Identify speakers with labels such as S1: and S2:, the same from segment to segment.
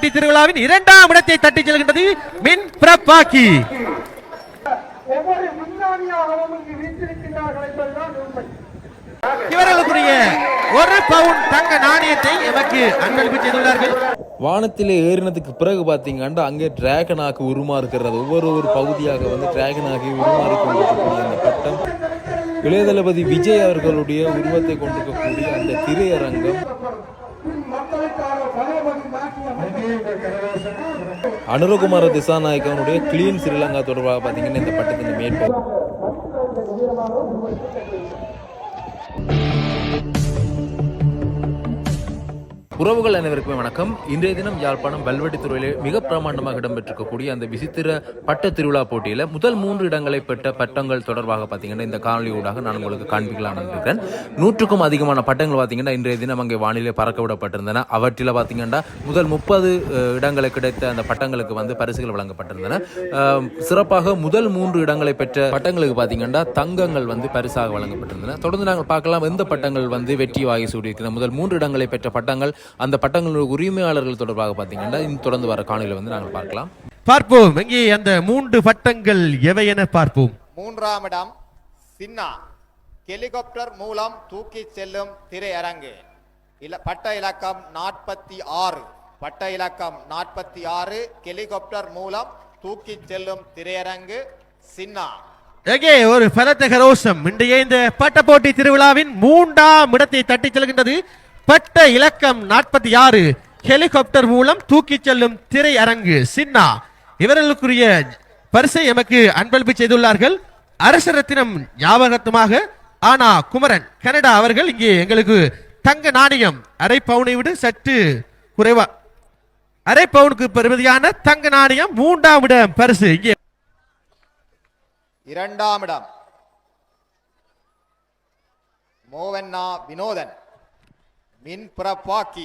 S1: போட்டி திருவிழாவின் 2ஆம் இடத்தை தட்டி செல்கின்றது மின் பிரபாக்கி. இவர்களுக்குரிய 1 பவுண்ட் தங்க நாணயத்தை எமக்கு அன்பளிப்பு செய்துள்ளார்கள்.
S2: வானத்திலே ஏறினதுக்கு பிறகு பார்த்தீங்கன்னா அங்கே டிராகனாக உருமாறுகிறது. ஒவ்வொரு பகுதியாக வந்து டிராகனாக உருமாறி கொண்டிருக்கக்கூடிய அந்த பட்டம் இளைய தளபதி விஜய் அவர்களுடைய உருவத்தை கொண்டிருக்கக்கூடிய அந்த திரையரங்கம் அனுரகுமார திசாநாயக்கனுடைய கிளீன் ஸ்ரீலங்கா தொடர்பாக பார்த்தீங்கன்னா இந்த பட்டத்தின் மேற்பகுதி. உறவுகள் அனைவருக்குமே வணக்கம். இன்றைய தினம் யாழ்ப்பாணம் வல்வெட்டித்துறையிலே மிக பிரமாண்டமாக இடம்பெற்றிருக்கக்கூடிய அந்த விசித்திர பட்ட திருவிழா போட்டியில் முதல் 3 இடங்களை பெற்ற பட்டங்கள் தொடர்பாக பார்த்தீங்கன்னா இந்த காணொலியூடாக நான் உங்களுக்கு காண்பிக்கலாம்னு இருக்கிறேன். 100க்கும் அதிகமான பட்டங்கள் பார்த்தீங்கன்னா இன்றைய தினம் அங்கே வானிலை பறக்க விடப்பட்டிருந்தன. அவற்றில் பார்த்தீங்கன்னா முதல் 30 இடங்களை கிடைத்த அந்த பட்டங்களுக்கு வந்து பரிசுகள் வழங்கப்பட்டிருந்தன. சிறப்பாக முதல் 3 இடங்களை பெற்ற பட்டங்களுக்கு பார்த்தீங்கன்னா தங்கங்கள் வந்து பரிசாக வழங்கப்பட்டிருந்தன. தொடர்ந்து நாங்கள் பார்க்கலாம் எந்த பட்டங்கள் வந்து வெற்றி வாகி சூடியிருக்கின்றன. முதல் 3 இடங்களை பெற்ற பட்டங்கள் அந்த பட்டங்களுடைய உரிமையாளர்கள் தொடர்பாக பார்த்தீங்கன்னா தொடர்ந்து வர காணொலியில் வந்து நாங்கள் பார்ப்போம்.
S1: இங்கே அந்த 3 பட்டங்கள் எவை என பார்ப்போம்.
S3: 3ஆம் இடம் சின்னா ஹெலிகாப்டர் மூலம் தூக்கி செல்லும் திரையரங்கு. பட்ட இலக்கம் 46. பட்ட இலக்கம் 46 ஹெலிகாப்டர் மூலம் தூக்கி செல்லும் திரையரங்கு சின்னா.
S1: எங்கே ஒரு பலத்த கரோஷம் இன்றைய இந்த பட்ட போட்டி திருவிழாவின் 3ஆம் இடத்தை தட்டி செல்கின்றது. பட்ட இலக்கம் 46 ஹெலிகாப்டர் மூலம் தூக்கி செல்லும் திரையரங்கு சின்னா. இவர்களுக்குரிய பரிசை எமக்கு அன்பளிப்பு செய்துள்ளார்கள். அரச ரத்தினம் ஞாபகத்துமாக ஆனா குமரன் கனடா அவர்கள் இங்கே எங்களுக்கு தங்க நாணயம் அரை பவுனை விட சற்று குறைவா அரை பவுனுக்கு பெறுமதியான தங்க நாணயம் 3ஆம் இடம் பரிசு. இங்கே
S3: 2ஆம் இடம் மோவண்ணா வினோதன் மின் பிரபாக்கி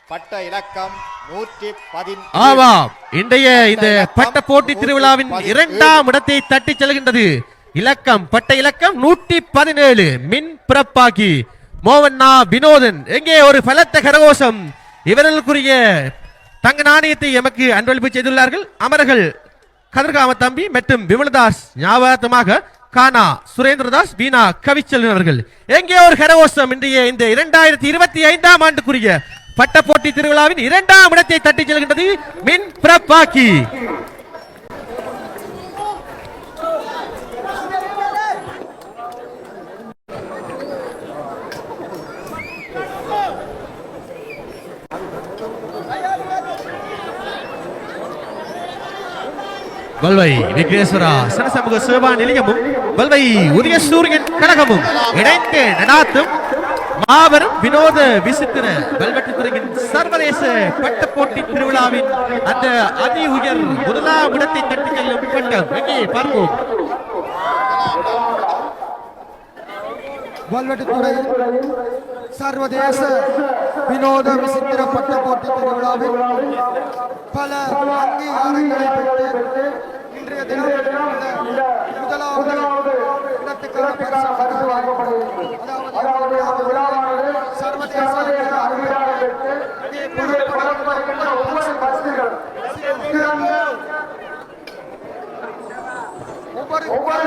S3: பட்ட இலக்கம் 117.
S1: ஆமாம், இன்றைய இந்த பட்ட போட்டி திருவிழாவின் 2ஆம் இடத்தை தட்டி செல்கின்றது. பட்ட இலக்கம் 117 மின் பிரபாக்கி மோவண்ணா வினோதன். எங்கே ஒரு பலத்த கரகோஷம். இவர்களுக்குரிய தங்க நாணயத்தை எமக்கு அன்பளிப்பு செய்துள்ளார்கள். அமர்கள் கதிர்காம தம்பி மற்றும் விமலதாஸ் ஞாபகமாக கானா சுரேந்திரதாஸ் வீணா கவிச்செல்வன் அவர்கள். எங்கே ஒரு கரகோஷம். இன்றைய இந்த 2025ஆம் ஆண்டுக்குரிய பட்ட போட்டி திருவிழாவின் 2ஆம் இடத்தை தட்டி செல்கின்றது மின் பிரபாக்கி. வல்வை விக்னேஸ்வரா சனசமூக சேவா நிலையமும் வல்வை உரிய சூரியன் கழகமும் இணைந்து நடாத்தும் மாபெரும் வினோத விசித்திர வல்வெட்டித்துறையின் சர்வதேச பட்ட போட்டி திருவிழாவின் அந்த அதி உயர் 1ஆம் இடத்தை தட்டி செல்லும் பட்டம் எங்கே பார்ப்போம்.
S4: வல்வெட்டித்துறையின் சர்வதேச வினோத விசித்திர பட்ட போட்டி திருவிழாவில் பல அங்கீகாரங்களை பெற்று இன்றைய தினம் முதலாவது இடத்துக்கான பரிசு வழங்கப்படுகிறது. சர்வதேச ஒவ்வொரு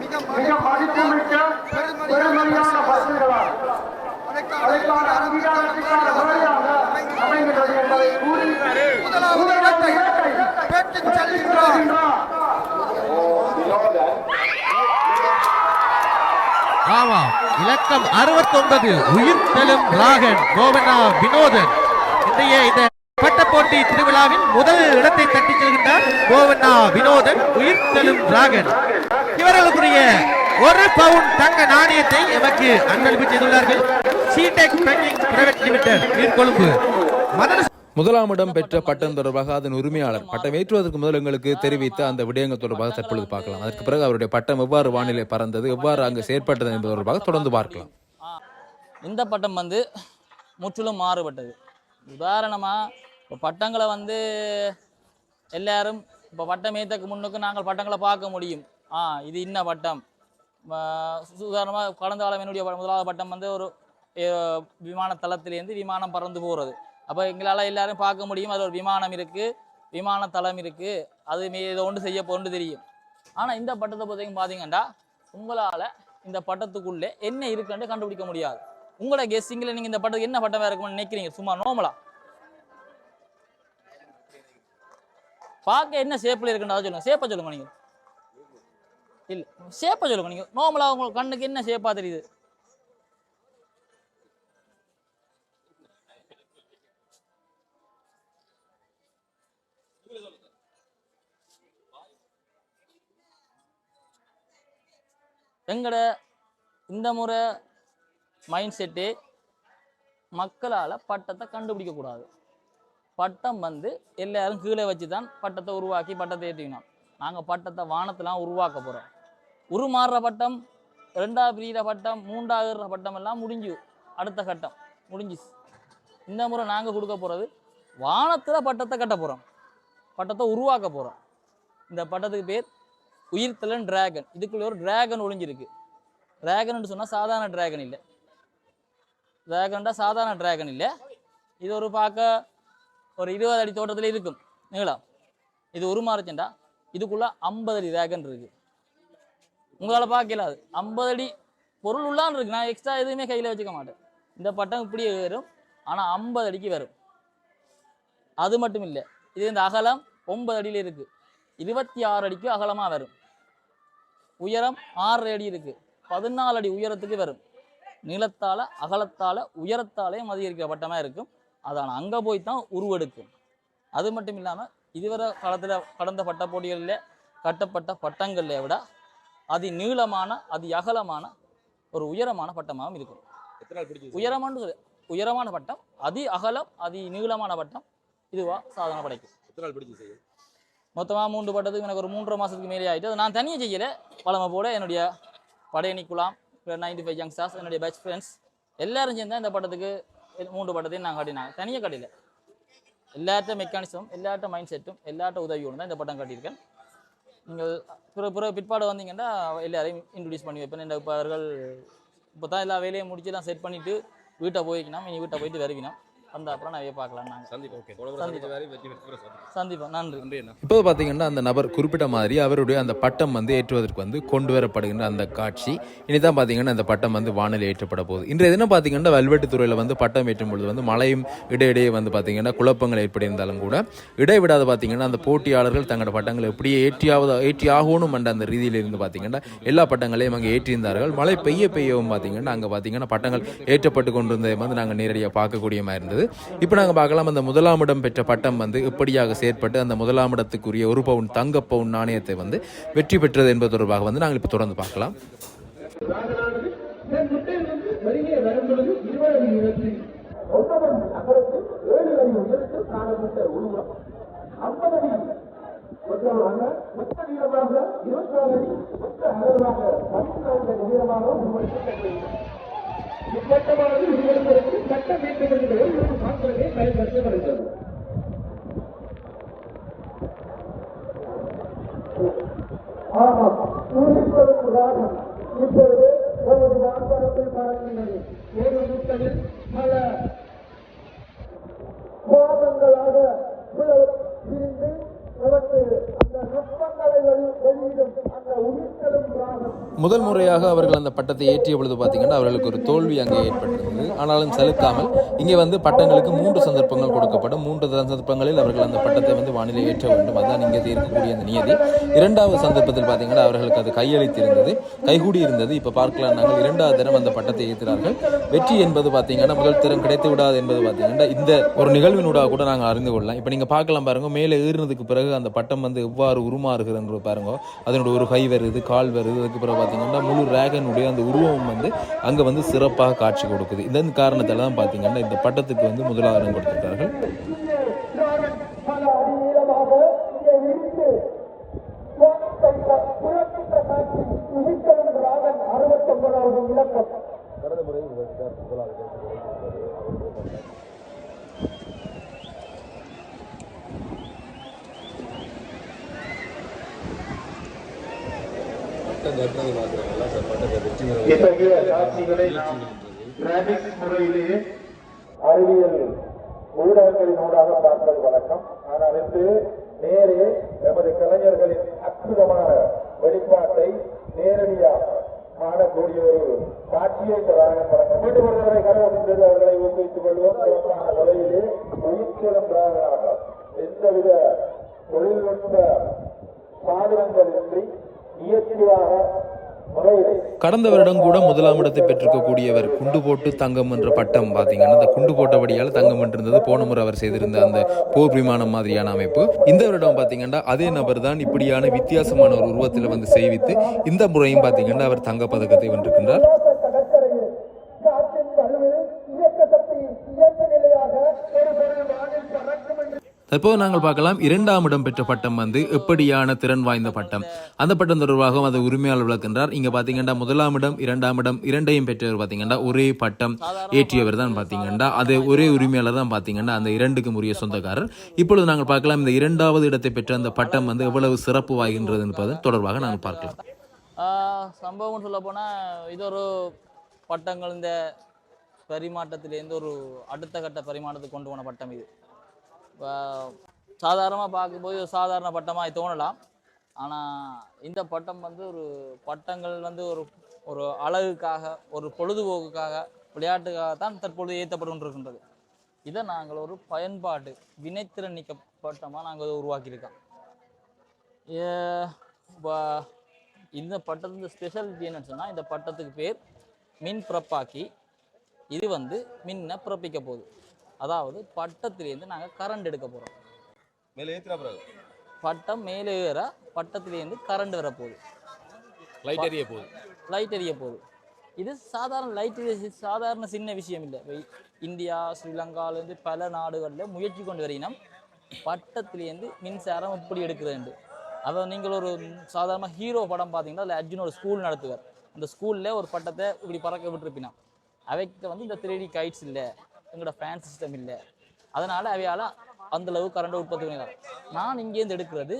S4: மிக மதிப்புமிக்க பெருமதியான பரிசுகளால் முதலாவது இடத்தை பெற்றுச் செல்கின்றார்.
S1: ஆமாம், இலக்கம் 69 உயிர் தெலும் ராகன் கோவண்ணா வினோதன். இன்றைய இந்த பட்ட போட்டி திருவிழாவின் முதல் இடத்தை தட்டி செல்கின்றார் கோவண்ணா வினோதன் உயிர் தெலும் ராகன். இவர்களுக்குரிய 1 பவுண்ட் தங்க நாணயத்தை எமக்கு அன்பளிப்பு செய்துள்ளார்கள். சீடெக் பேங்கிங் பிரைவேட் லிமிடெட் நீர்கொழும்பு.
S2: முதலாம் இடம் பெற்ற பட்டம் தொடர்பாக அதன் உரிமையாளர் பட்டம் ஏற்றுவதற்கு முதல் எங்களுக்கு தெரிவித்த அந்த விடயங்கள் தொடர்பாக தற்பொழுது பார்க்கலாம். அதற்கு பிறகு அவருடைய பட்டம் எவ்வாறு வானிலை பறந்தது, எவ்வாறு அங்கு செயற்பட்டது என்பது தொடர்பாக தொடர்ந்து பார்க்கலாம்.
S5: இந்த பட்டம் வந்து முற்றிலும் மாறுபட்டது. உதாரணமாக இப்போ பட்டங்களை வந்து எல்லாரும் இப்போ பட்டம் ஏற்றக்கு முன்னுக்கு நாங்கள் பட்டங்களை பார்க்க முடியும். இது இன்ன பட்டம். உதாரணமாக கடந்த காலம் என்னுடைய முதலாவது பட்டம் வந்து ஒரு விமான தளத்திலேருந்து விமானம் பறந்து போகிறது. அப்போ எங்களால் எல்லாரும் பார்க்க முடியும். அது ஒரு விமானம் இருக்குது, விமான தளம் இருக்குது, அது இதை ஒன்று செய்ய போன்று தெரியும். ஆனால் இந்த பட்டத்தை பார்த்தீங்கன்னா உங்களால் இந்த பட்டத்துக்குள்ளே என்ன இருக்குன்னு கண்டுபிடிக்க முடியாது. உங்களோட கெஸ்ஸிங்கில் நீங்கள் இந்த பட்டத்துக்கு என்ன பட்டமாக இருக்கும்னு நினைக்கிறீங்க? சும்மா நோமலா பார்க்க என்ன ஷேப்பில் இருக்குன்னு சொல்லுங்கள். ஷேப்பை சொல்லுங்க. நீங்கள் இல்லை ஷேப்பை சொல்லுங்க. நீங்கள் நோமலா உங்களுக்கு கண்ணுக்கு என்ன ஷேப்பாக தெரியுது? எங்கட இந்த முறை மைண்ட் செட்டு மக்களால் பட்டத்தை கண்டுபிடிக்கக்கூடாது. பட்டம் எல்லாரும் கீழே வச்சு தான் பட்டத்தை உருவாக்கி பட்டத்தை ஏற்றிக்கணும். நாங்கள் பட்டத்தை வானத்தெலாம் உருவாக்க போகிறோம். உருமாறுற பட்டம், 2வது பிரிகிற பட்டம், 3வது பட்டம் எல்லாம் முடிஞ்சு, அடுத்த கட்டம் முடிஞ்சிச்சு. இந்த முறை நாங்கள் கொடுக்க போகிறது வானத்தில் பட்டத்தை கட்ட போகிறோம், பட்டத்தை உருவாக்க போகிறோம். இந்த பட்டத்துக்கு பேர் உயிர்த்தலன் டிராகன். இதுக்குள்ள ஒரு டிராகன் ஒளிஞ்சிருக்கு. டிராகன் சொன்னால் சாதாரண டிராகன் இல்லை. டிராகன்டா சாதாரண டிராகன் இல்லை. இது ஒரு பார்க்க ஒரு 20 அடி தோட்டத்தில் இருக்கும் நீங்களா. இது உருமாறுச்சுண்டா இதுக்குள்ள 50 அடி டிராகன் இருக்கு. உங்களால் பார்க்கல, அது 50 அடி பொருள் உள்ளான்னு இருக்கு. நான் எக்ஸ்ட்ரா எதுவுமே கையில் வச்சுக்க மாட்டேன். இந்த பட்டம் இப்படியே வரும், ஆனால் 50 அடிக்கு வரும். அது மட்டும் இல்லை, இது இந்த அகலம் 9 அடியில் இருக்கு. 26 அடிக்கு அகலமாக வரும். உயரம் 6 அடி இருக்கு. 14 அடி உயரத்துக்கு வரும். நீளத்தால் அகலத்தால் உயரத்தாலேயும் அதிகரிக்கிற பட்டமாக இருக்கும். அதான அங்கே போய் தான் உருவெடுக்கும். அது மட்டும் இல்லாமல் இதுவரை காலத்தில் கடந்த பட்ட போட்டிகளில் கட்டப்பட்ட பட்டங்களை விட அதி நீளமான அதி அகலமான ஒரு உயரமான பட்டமாகவும் இருக்கும். உயரமான பட்டம், அதி அகலம் அதி நீளமான பட்டம் இதுவா சாதனை படைக்கும். மொத்தமாக 3 பட்டத்துக்கு எனக்கு ஒரு 3.5 மாதத்துக்கு மேலே ஆகிட்டு. அது நான் தனியாக செய்யலை. வளமை போல என்னுடைய படையணி குலாம் 95 யங்ஸ்டர்ஸ், என்னுடைய பெஸ்ட் ஃப்ரெண்ட்ஸ் எல்லாரும் சேர்ந்து இந்த பட்டத்துக்கு 3 பட்டத்தையும் நான் கட்டினாங்க. தனியாக கட்டில, எல்லார்ட்ட மெக்கானிசம், எல்லார்ட்ட மைண்ட் செட்டும், எல்லார்ட்ட உதவியோடு தான் இந்த பட்டம் கட்டியிருக்கேன். நீங்கள் பிற்பாடு வந்தீங்கன்னா எல்லாரையும் இன்ட்ரடியூஸ் பண்ணி வைப்பேன். இந்த அவர்கள் இப்போ தான் எல்லா வேலையும் முடிச்சு தான் செட் பண்ணிவிட்டு வீட்டை போய்க்கணும். இனி வீட்டை போயிட்டு வருவினோம். அந்த அப்புறம் நிறைய பார்க்கலாம். நாங்கள் சந்திப்போம். நன்றி.
S2: இப்போ பார்த்தீங்கன்னா அந்த நபர் குறிப்பிட்ட மாதிரி அவருடைய அந்த பட்டம் ஏற்றுவதற்கு கொண்டு வரப்படுகின்ற அந்த காட்சி இனிதான் பார்த்தீங்கன்னா அந்த பட்டம் வானிலை ஏற்றப்பட போகுது. இன்றைய தினம் பார்த்தீங்கன்னா வல்வெட்டித்துறையில் பட்டம் ஏற்றும் பொழுது மழையும் இடையிடையே பார்த்தீங்கன்னா குழப்பங்கள் ஏற்பட்டிருந்தாலும் கூட இடைவிடாத பார்த்தீங்கன்னா அந்த போட்டியாளர்கள் தங்களோட பட்டங்களை எப்படியே ஏற்றி ஆகணும் என்ற அந்த ரீதியில் இருந்து பார்த்தீங்கன்னா எல்லா பட்டங்களையும் அங்கே ஏற்றியிருந்தார்கள். மழை பெய்யவும் பார்த்தீங்கன்னா அங்கே பார்த்தீங்கன்னா பட்டங்கள் ஏற்றப்பட்டு கொண்டிருந்ததை நாங்கள் நேரடியாக பார்க்கக்கூடிய மாதிரி இருந்தது. இப்போ நாங்கள் பார்க்கலாம் அந்த 1ஆம் இடம் பெற்ற பட்டம் இப்படியாக செயற்பட்டு அந்த 1ஆம் இடத்துக்குரிய 1 பவுன் தங்க பவுன் நாணயத்தை வெற்றி பெற்றது என்பது தொடர்பாக நாங்கள் இப்போ தொடர்ந்து பார்க்கலாம்.
S6: இப்பட்டமானது இதுவரைக்கும் சட்டம் ஏற்றப்படுகிறது மாத்திரமே பயன்படுத்தப்படுகிறது. இப்பொழுது ஒவ்வொரு வார்த்தையில் பார்க்கின்றது. 7 நூற்றாண்டில் பல கோபங்களாக பிரிந்து நமக்கு அந்த நுட்பங்களை வெளியிடும் அந்த உயிர்த்தலும் ராகம்.
S2: முதல் முறையாக அவர்கள் அந்த பட்டத்தை ஏற்றிய பொழுது பார்த்தீங்கன்னா அவர்களுக்கு ஒரு தோல்வி அங்கே ஏற்பட்டிருந்தது. ஆனாலும் செலுத்தாமல் இங்கே பட்டங்களுக்கு 3 சந்தர்ப்பங்கள் கொடுக்கப்படும். 3 சந்தர்ப்பங்களில் அவர்கள் அந்த பட்டத்தை வானிலை ஏற்ற வேண்டும். அதுதான் இங்கே இருக்கக்கூடிய அந்த நியதி. 2வது சந்தர்ப்பத்தில் பார்த்தீங்கன்னா அவர்களுக்கு அது கையளித்திருந்தது, கைகூடி இருந்தது. இப்போ பார்க்கலாம், நாங்கள் 2வது தரம் அந்த பட்டத்தை ஏற்கிறார்கள். வெற்றி என்பது பார்த்தீங்கன்னா முதல் தரம் கிடைத்து விடாது என்பது பார்த்தீங்கன்னா இந்த ஒரு நிகழ்வினூடாக கூட நாங்கள் அறிந்து கொள்ளலாம். இப்போ நீங்கள் பார்க்கலாம் பாருங்க, மேலே ஏறினதுக்கு பிறகு அந்த பட்டம் எவ்வாறு உருமாறுகிறது பாருங்க. அதனுடைய ஒரு கை வருது, கால் வருது. அதுக்கு பிறகு பார்த்தீங்கன்னா முழு டிராகனுடைய அந்த உருவம் அங்கே சிறப்பாக காட்சி கொடுக்குது. இதன் காரணத்தால் தான் பார்த்தீங்கன்னா இந்த பட்டத்துக்கு 1ஆவது இடம் கொடுத்திருக்கார்கள்.
S6: இத்தகைய காட்சிகளை நாம் டிராபிக் முறையிலே அறிவியல்
S7: ஊடகங்களின் ஊடாக பார்ப்பது வழக்கம். ஆனால் இன்று நேரே எமது கலைஞர்களின் அற்புதமான வெளிப்பாட்டை நேரடியாக காணக்கூடிய ஒரு காட்சியை மீண்டும் ஒரு தடவை கரவசம் அவர்களை ஊக்குவித்துக் கொள்வோம். சிறப்பான முறையிலே உயிர்ச்சிறந்தார்களாக எந்தவித தொழில்நுட்ப சாதனங்களின்றி இயற்கையாக முறையிலே
S2: கடந்த வருடம் கூட முதலாம் இடத்தை பெற்றிருக்கக்கூடியவர் குண்டு போட்டு தங்கம் என்ற பட்டம் பார்த்தீங்கன்னா அந்த குண்டு போட்டபடியால் தங்கம் என்றிருந்தது. போன முறை அவர் செய்திருந்த அந்த போர் விமானம் மாதிரியான அமைப்பு. இந்த வருடம் பார்த்தீங்கன்னா அதே நபர் தான் இப்படியான வித்தியாசமான ஒரு உருவத்தில் வந்து செய்வித்து இந்த முறையும் பார்த்தீங்கன்னா அவர் தங்க பதக்கத்தை வென்றிருக்கின்றார். தற்போது நாங்கள் பார்க்கலாம் இரண்டாம் இடம் பெற்ற பட்டம் வந்து எப்படியான திறன் வாய்ந்த பட்டம். அந்த பட்டம் தொடர்பாக அதை உரிமையாளர் விளக்குகின்றார். இங்க பாத்தீங்கன்னா முதலாம் இடம் இரண்டாம் இடம் இரண்டையும் பெற்றவர் பாத்தீங்கன்னா ஒரே பட்டம் ஏற்றியவர் தான் பாத்தீங்கன்னா அது ஒரே உரிமையாளர் தான் பாத்தீங்கன்னா அந்த இரண்டுக்கும் உரிய சொந்தக்காரர். இப்பொழுது நாங்கள் பார்க்கலாம் இந்த இரண்டாவது இடத்தை பெற்ற அந்த பட்டம் வந்து எவ்வளவு சிறப்பு வாய்கின்றது என்பது தொடர்பாக நாங்கள் பார்க்கலாம்.
S5: சம்பவம் சொல்ல போனா இது ஒரு பட்டங்கள் இந்த பரிமாற்றத்திலேருந்து ஒரு அடுத்த கட்ட பரிமாற்றத்துக்கு கொண்டு போன பட்டம். இது சாதாரணமாக பார்க்கும்போது ஒரு சாதாரண பட்டமாக தோணலாம். ஆனால் இந்த பட்டம் வந்து ஒரு பட்டங்கள் வந்து ஒரு ஒரு அழகுக்காக ஒரு பொழுதுபோக்குக்காக விளையாட்டுக்காக தான் தற்பொழுது ஏற்றப்பட்டு கொண்டிருக்கின்றது. இதை நாங்கள் ஒரு பயன்பாட்டு வினைத்திறன் நீக்க பட்டமாக நாங்கள் உருவாக்கியிருக்கோம். இந்த பட்டத்து ஸ்பெஷாலிட்டி என்னன்னு சொன்னால் இந்த பட்டத்துக்கு பேர் மின் பிறப்பாக்கி. இது வந்து மின்னை பிறப்பிக்க போகுது. அதாவது பட்டத்திலேருந்து நாங்கள் கரண்ட் எடுக்க போகிறோம்.
S2: மேலே ஏற்றுற பிறகு
S5: பட்டம் மேலே ஏற பட்டத்திலேருந்து கரண்ட் வரப்போகுது.
S2: லைட் எரிய போகுது.
S5: லைட் எரிய போகுது. இது சாதாரண லைட் சாதாரண சின்ன விஷயம் இல்லை. இந்தியா ஸ்ரீலங்காலேருந்து பல நாடுகளில் முயற்சி கொண்டு வரையினோம் பட்டத்திலேருந்து மின்சாரம் இப்படி எடுக்கிறேன். அதை நீங்கள் ஒரு சாதாரண ஹீரோ படம் பார்த்தீங்கன்னா அதில் அர்ஜுன் ஒரு ஸ்கூல் நடத்துவார். அந்த ஸ்கூலில் ஒரு பட்டத்தை இப்படி பறக்க விட்டுருப்பினான். அவைக்கு வந்து இந்த 3D கைட்ஸ் இல்லை, எங்களோட ஃபேன் சிஸ்டம் இல்லை. அதனால் அவையால் அந்தளவு கரண்ட் உற்பத்தி பண்ணிடுறாங்க. நான் இங்கேருந்து எடுக்கிறது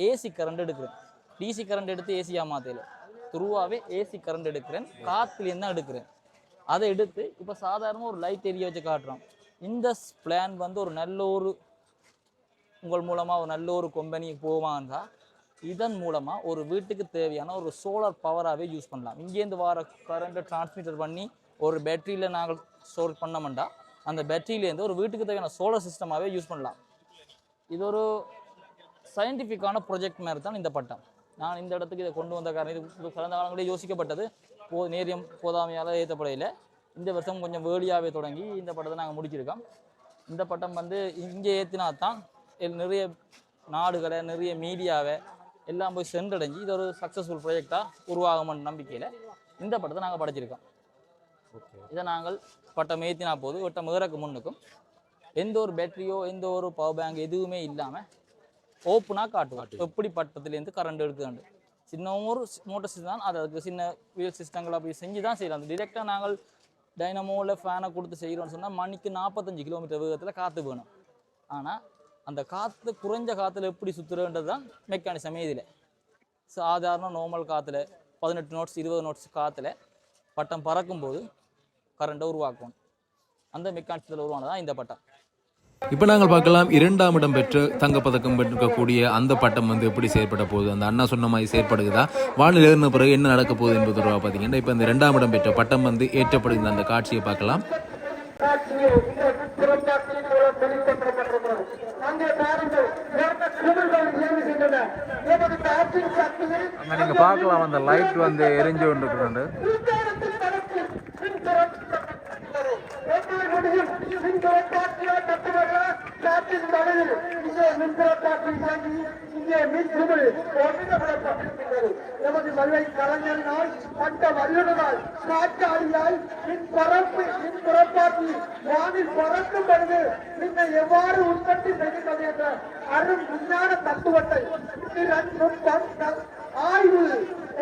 S5: ஏசி கரண்ட் எடுக்கிறேன். டிசி கரண்ட் எடுத்து ஏசியாக மாற்றல, துருவாகவே ஏசி கரண்ட் எடுக்கிறேன். காற்றுலேருந்து தான் எடுக்கிறேன். அதை எடுத்து இப்போ சாதாரணமாக ஒரு லைட் எரிய வச்சு காட்டுறோம். இந்த பிளான் வந்து ஒரு நல்ல ஒரு உங்கள் மூலமாக ஒரு நல்ல ஒரு கம்பெனிக்கு போவாங்கன்னா இதன் மூலமாக ஒரு வீட்டுக்கு தேவையான ஒரு சோலார் பவராகவே யூஸ் பண்ணலாம். இங்கேருந்து வர கரண்ட்டை டிரான்ஸ்மிட்டர் பண்ணி ஒரு பேட்டரியில் நாங்கள் ஸ்டோர் பண்ணோம்னா அந்த பேட்டரியிலேருந்து ஒரு வீட்டுக்கு தேவையான சோலார் சிஸ்டமாகவே யூஸ் பண்ணலாம். இது ஒரு சயின்டிஃபிக்கான ப்ரொஜெக்ட் மாதிரி தான் இந்த பட்டம். நான் இந்த இடத்துக்கு இதை கொண்டு வந்த காரணம் இது கடந்த காலங்களே யோசிக்கப்பட்டது. நேரியம் போதாமையால் ஏற்றப்படையில் இந்த வருஷம் கொஞ்சம் வேலியாகவே தொடங்கி இந்த பட்டத்தை நாங்கள் முடிச்சிருக்கோம். இந்த பட்டம் வந்து இங்கே ஏற்றினா தான் நிறைய நாடுகளை நிறைய மீடியாவை எல்லாம் போய் சென்றடைஞ்சு இது ஒரு சக்ஸஸ்ஃபுல் ப்ராஜெக்டாக உருவாகும்னு நம்பிக்கையில் இந்த படத்தை நாங்கள் படைச்சிருக்கோம். இதை நாங்கள் பட்டம் ஏற்றினா போது வட்டம் ஏறக்கு முன்னுக்கும் எந்த ஒரு பேட்டரியோ எந்த ஒரு பவர் பேங்க் எதுவுமே இல்லாமல் ஓப்பனாக காட்டுவோம் எப்படி பட்டத்துலேருந்து கரண்ட் எடுக்குது. சின்ன ஒரு மோட்டர் சிஸ்டம் தான், அதுக்கு சின்ன வீல் சிஸ்டங்கள் அப்படி செஞ்சு தான் செய்யலாம். டிரெக்டாக நாங்கள் டைனமோவில் ஃபேனை கொடுத்து செய்கிறோம்னு சொன்னால் மணிக்கு 45 கிலோமீட்டர் வேகத்தில் காற்று வேணும். ஆனால் அந்த காற்று குறைஞ்ச காற்றுல எப்படி சுற்றுறன்றது தான் மெக்கானிசமே. இதில் சாதாரண நார்மல் காற்றுல 18 நோட்ஸ் 20 நோட்ஸ் காற்றுல பட்டம் பறக்கும்போது கரண்ட்டை உருவாக்கும். அந்த மெக்கானிசத்தில் உருவானதான் இந்த பட்டம்.
S2: இப்போ நாங்கள் பார்க்கலாம் இரண்டாம் இடம் பெற்று தங்கப்பதக்கம் பெற்றிருக்கக்கூடிய அந்த பட்டம் வந்து எப்படி செயற்பட போகுது, அந்த அண்ணா சொன்ன மாதிரி செயற்படுகிறதா, வானில் ஏறின பிறகு என்ன நடக்க போகுது என்பது தொடர்பாக பார்த்தீங்கன்னா இப்போ இந்த இரண்டாம் இடம் பெற்ற பட்டம் வந்து ஏற்றப்படுகிற அந்த காட்சியை பார்க்கலாம்.
S8: நீங்க பார்க்கலாம் அந்த லைட் வந்து எரிஞ்சு கொண்டிருக்கிறது.
S4: நமது மதுரை கலைஞரினால் பட்ட வல்லுநரால் காற்றாடியால் மின் பரப்பாக்கி வானில் பறக்கும் பொழுது நீங்கள் எவ்வாறு உற்பத்தி செய்கின்றது என்ற அரும் விஞ்ஞான தத்துவத்தை ஆய்வு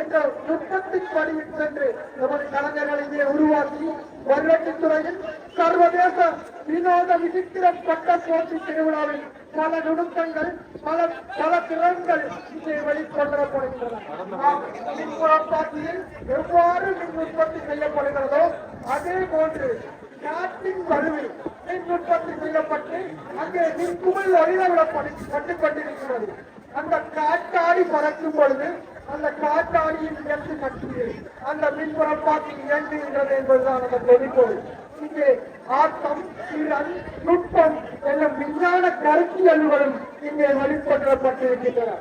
S4: என்ற நுட்பத்தின்படி சென்று நமது கலைஞர்கள் இங்கே உருவாக்கி வல்வெட்டித்துறையில் சர்வதேச வினோத விசித்திரம் பட்ட போட்டி திருவிழாவில் பல நுணுக்கங்கள் பல திறன்கள் இங்கே வெளிக்கொள்ளப்படுகின்றன. மின் புறப்பாக்கியில் எவ்வாறு மின் உற்பத்தி செய்யப்படுகிறதோ அதே போன்று காற்றின் வலுவில் மின் உற்பத்தி செய்யப்பட்டு அங்கே மின்குமிழ் ஒளிரவிடப்பட்டு கொண்டிருக்கிறது. அந்த காற்றாடி பறக்கும் பொழுது அந்த காற்றாடியின் இயற்கை கட்டியே அந்த மின்புறப்பாக்கி இயங்குகின்றது என்பதுதான் அந்த வெளிப்பொருள். இங்கே ஆக்கம், திறன், நுட்பம் என்னும் விஞ்ஞான கருத்தியல்களும் இங்கே வெளிப்படுத்தப்பட்டிருக்கின்றன.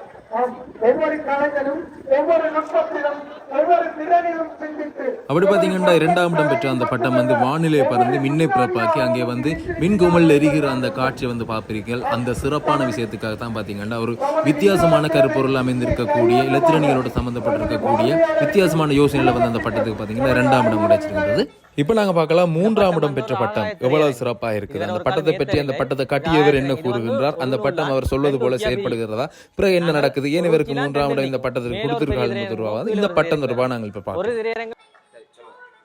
S4: ஒவ்வொரு கலைஞனும் ஒவ்வொரு நுட்பத்திலும் ஒவ்வொரு திறனிலும் சிந்தித்து
S2: அப்படி பார்த்தீங்கன்னா 2ஆம் இடம் பெற்ற அந்த பட்டம் வந்து வானிலை பறந்து மின்னை பிறப்பாக்கி அங்கே வந்து மின்குமல் எரிகிற அந்த காட்சியை வந்து பார்ப்பீர்கள். அந்த சிறப்பான விஷயத்துக்காக தான் பார்த்தீங்கன்னா ஒரு வித்தியாசமான கருப்பொருள் அமைந்திருக்கக்கூடிய இலத்திரனிகளோட சம்மந்தப்பட்டிருக்கக்கூடிய வித்தியாசமான யோசனையில் வந்து அந்த பட்டத்துக்கு பார்த்தீங்கன்னா 2ஆம் இடம் கிடைச்சிருக்கிறது. இப்போ நாங்கள் பார்க்கலாம் 3ஆம் இடம் பெற்ற பட்டம் எவ்வளவு சிறப்பாக இருக்குது. அந்த பட்டத்தை பற்றி அந்த பட்டத்தை கட்டியவர் என்ன கூறுகின்றார், அந்த பட்டம் அவர் சொல்வது போல செயற்படுகிறதா, பிறகு என்ன நடக்குது, ஏன் இவருக்கு 3ஆம் இடம் இந்த பட்டத்திற்கு கொடுத்திருக்காங்க, இந்த பட்டம் தொடர்பாக நாங்கள் இப்போ பார்க்கலாம்.
S9: ஒரு திரையரங்கு,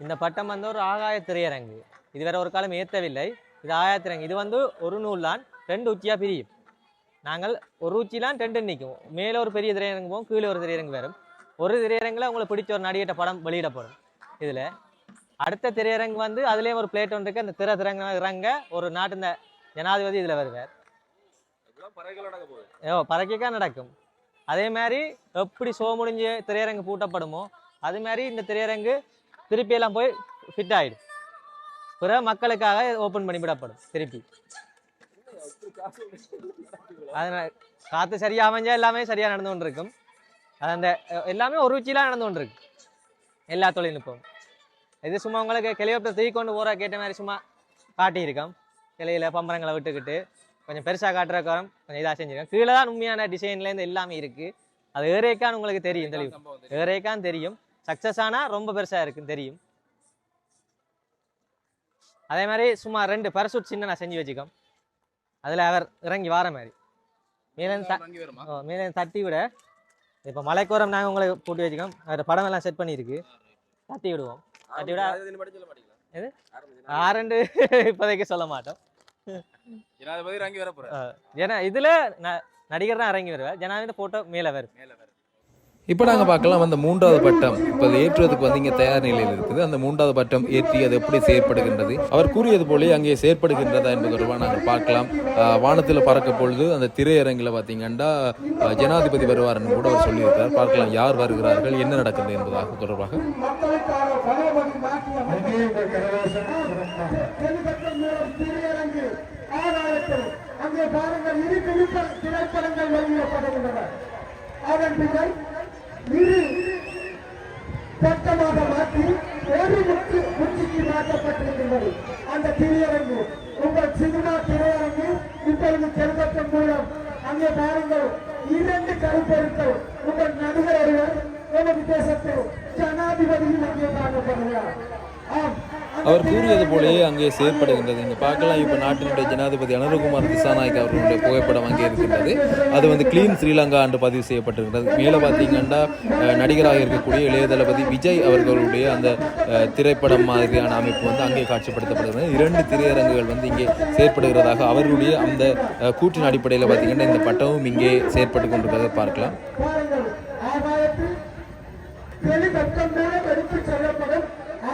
S9: இந்த பட்டம் வந்து ஒரு ஆகாய திரையரங்கு. இது வேற ஒரு காலம் ஏற்றவில்லை. இது ஆகாய திரையரங்கு. இது வந்து ஒரு நூல் தான் 2 உச்சியா பிரியும். நாங்கள் ஒரு உச்சிலாம் 2 நிற்கும். மேலே ஒரு பெரிய திரையரங்கு போகும், கீழே ஒரு திரையரங்கு வரும். ஒரு திரையரங்கில் உங்களுக்கு பிடிச்ச ஒரு நடிகட்ட படம் வெளியிடப்படும். இதில் அடுத்த திரையரங்கு வந்து அதுலேயே ஒரு பிளேட் ஒன்று இருக்கு. அந்த திரையரங்கு இறங்க ஒரு நாட்டு இந்த ஜனாதிபதி இதில் வருவார். பறக்கைக்கா நடக்கும். அதே மாதிரி எப்படி ஷோ முடிஞ்சு திரையரங்கு பூட்டப்படுமோ அது மாதிரி இந்த திரையரங்கு திருப்பியெல்லாம் போய் ஃபிட் ஆகிடும். பிறகு மக்களுக்காக ஓப்பன் பண்ணி விடப்படும் திருப்பி. அதனால் காற்று சரியாக அமைஞ்சா எல்லாமே சரியாக நடந்து கொண்டு இருக்கும். அந்த எல்லாமே ஒரு உச்சிலாம் நடந்து கொண்டு இருக்கு எல்லா தொழில்நுட்பம். இது சும்மா உங்களுக்கு ஹெலிகாப்டர் தூக்கி கொண்டு போகிற கேட்ட மாதிரி சும்மா காட்டியிருக்கோம். கிளையில் பம்பரங்களை விட்டுக்கிட்டு கொஞ்சம் பெருசாக காட்டுறக்காரம் கொஞ்சம் இதாக செஞ்சுருக்கோம். கீழே தான் உண்மையான டிசைன்லேருந்து எல்லாமே இருக்குது. அது ஏறேக்கான்னு உங்களுக்கு தெரியும். தெளிவு ஏறேக்கான்னு தெரியும். சக்ஸஸ் ஆனால் ரொம்ப பெருசாக இருக்குன்னு தெரியும். அதே மாதிரி சும்மா 2 பரசூட் சின்ன நான் செஞ்சு வச்சுக்கோம். அதில் அவர் இறங்கி வார மாதிரி மேலே தட்டி விட இப்போ மலைக்கோரம் நாங்கள் உங்களுக்கு போட்டு வச்சுக்கோம். அதில் படம் எல்லாம் செட் பண்ணியிருக்கு. தட்டி விடுவோம். தட்டி விட எது 6 இப்போதைக்கு சொல்ல மாட்டோம். ஏன்னா இதில் நடிகர் தான் இறங்கி வருவார். ஜனாதிபதி போட்டோ மேலே வரும்.
S2: இப்போ நாங்கள் பார்க்கலாம் அந்த 3ஆவது பட்டம் இப்போ ஏற்றுவதற்கு வந்து இங்கே தயார் நிலையில் இருக்குது. அந்த 3ஆவது பட்டம் ஏற்றி அது எப்படி செயற்படுகின்றது, அவர் கூறியது போலே அங்கே செயற்படுகின்றதா என்பது தொடர்பாக நாங்கள் பார்க்கலாம். வானத்தில் பறக்க பொழுது அந்த திரையரங்கில் பார்த்தீங்கன்னா ஜனாதிபதி வருவார்னு கூட அவர் சொல்லியிருக்கிறார். பார்க்கலாம் யார் வருகிறார்கள், என்ன நடக்குது என்பதாக தொடர்பாக.
S4: அங்கே பாருங்கள், இரு திரைப்படங்கள் வெளியிடப்படுகின்றன. அதன் பின்னர் இரு பட்டமாக மாற்றி ஒரு உச்சிக்கு மாற்றப்பட்டிருக்கின்றது அந்த திரையரங்கு. உங்கள் சினிமா திரையரங்கு இப்பொழுது செல்வத்தின் மூலம் அங்கே பாருங்கள் 2 கருப்பொருட்கள். உங்கள் நடிகர் ஒருவர் நமது தேசத்தில் ஜனாதிபதியில் அங்கே காணப்படுகிறார்.
S2: அவர் கூறியது போலேயே அங்கே செயற்படுகின்றது. இங்கே பார்க்கலாம். இப்போ நாட்டினுடைய ஜனாதிபதி அனுரகுமார் திசாநாயக் அவர்களுடைய புகைப்படம் அங்கே இருக்கின்றது. அது வந்து கிளீன் ஸ்ரீலங்கா என்று பதிவு செய்யப்பட்டிருக்கிறது. மேலே பார்த்தீங்கன்னா நடிகராக இருக்கக்கூடிய இளைய தளபதி விஜய் அவர்களுடைய அந்த திரைப்படம் மாதிரியான அமைப்பு வந்து அங்கே காட்சிப்படுத்தப்படுகிறது. 2 திரையரங்குகள் வந்து இங்கே செயற்படுகிறதாக அவர்களுடைய அந்த கூற்றின் அடிப்படையில் பார்த்தீங்கன்னா இந்த பட்டமும் இங்கே செயற்பட்டு கொண்டிருக்கிறதை பார்க்கலாம்.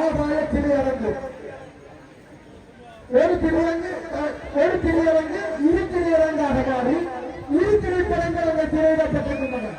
S4: ஆகாய திரையரங்கு, ஒரு திரையரங்கு 2 திரையரங்காக மாறி 2 திரைப்படங்கள் அங்கே திரையிடப்பட்டிருக்கின்றன.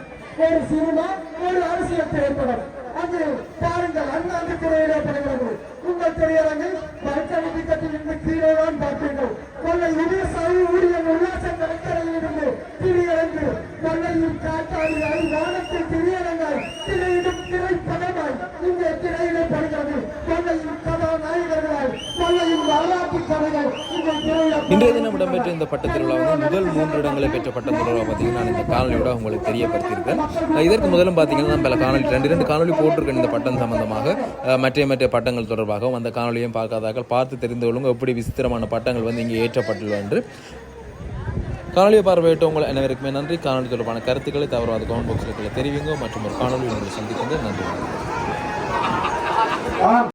S4: ஒரு சினிமா, ஒரு அரசியல் திரைப்படம். அங்கு பாருங்கள், அண்ணாந்து திரையிடப்படுகிறது. உங்கள் திரையரங்கில் பரிசல் டிக்கெட்டில் இருந்து கீழே தான் பார்ப்பீர்கள். கொள்ளை விவசாயி ஊழியர் உல்லாச கடற்கரையில் இருந்து திரையரங்கு, கொள்ளையும் காட்டாளியாய் வானத்தில் திரையரங்காய் திரையிடும் திரைப்படமாய் இங்கே திரையிடப்படுகிறது. கொள்ளையும் கதாநாயகர்களாய் கொள்ளையும் வரலாற்று கதைகள் இங்கே திரையிட.
S2: இன்றைய தினம் இடம்பெற்ற இந்த பட்டத் திருவிழா வந்து முதல் 3 இடங்களை பெற்ற பட்டத் திருவிழா பார்த்தீங்கன்னா நான் இந்த காணொலியோட உங்களுக்கு தெரியப்படுத்தியிருக்கேன். இதற்கு முதலும் பார்த்தீங்கன்னா நம்ம காணொலி 2 காணொலி போட்டிருக்கேன் இந்த பட்டம் சம்பந்தமாக. மற்ற பட்டங்கள் தொடர்பாகவும் அந்த காணொலியும் பார்க்காதாக்கள் பார்த்து தெரிந்து கொள்ளுங்க எப்படி விசித்திரமான பட்டங்கள் வந்து இங்கே ஏற்றப்பட்டுள்ளது என்று. காணொலியை பார்வையிட்ட உங்கள் அனைவருக்குமே நன்றி. காணொலி தொடர்பான கருத்துக்களை தவறாத கமெண்ட் பாக்ஸில் தெரிவிங்க. மற்றும் ஒரு காணொலி உங்களை சந்திக்கின்ற நன்றி.